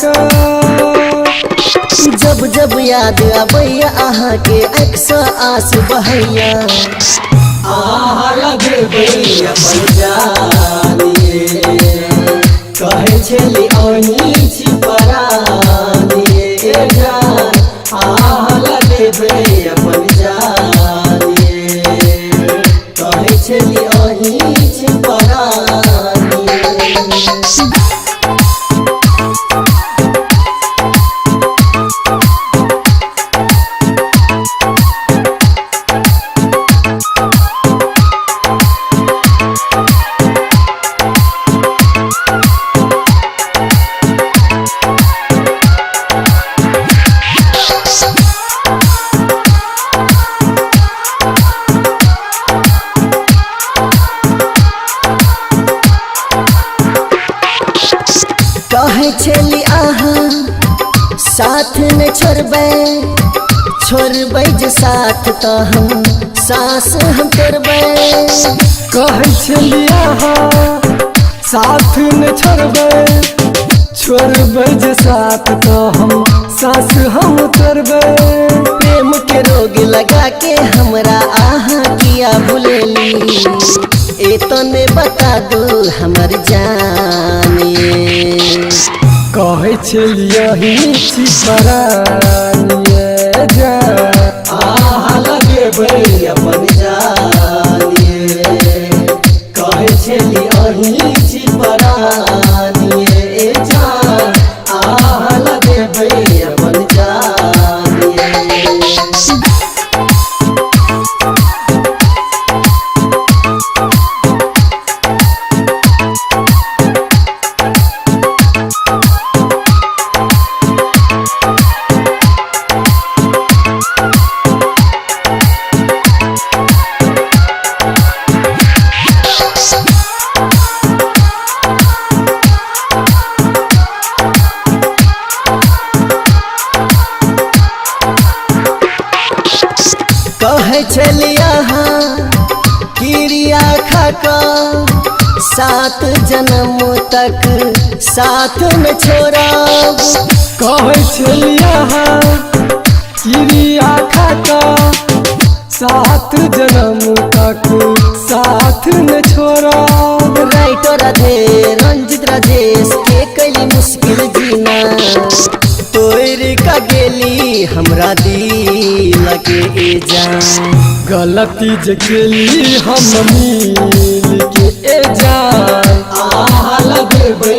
खाका जब जब याद आबैया अहाँ के आँख से आंसू बहैया आहा लगबै अपन जानिए कहे छली ओनी छी परानिए जान आहा लगबै अपन जानिए कहे छली ओनी छी परानिए कहे छली अहाँ साथ न छोड़बै जे साथ तो हम सास हम तोड़बै कहे छली अहाँ साथ न छोड़बै जे साथ तो हम सास हम तोड़बै प्रेम के रोग लगा के हमरा अहाँ किया भूलेली ए तने बता दू हमर जानिए कहे छली यही छी परानिए जान आहा लगबै अपन जानिए कहे छली अही छी परानिए जान आहा लगबै अपन जानिए कहे छली अहाँ क्रिया खाका 7 जन्म तक साथ न छोड़ब कहे छली अहाँ क्रिया खाका 7 जन्म तक साथ न छोड़ब राइटर राधे रंजित राजेश के कई मुश्किल जीना तोड़ का गेली हमरा दिल के जान गलती जे केली हम मिल के ए जान आहा लगबै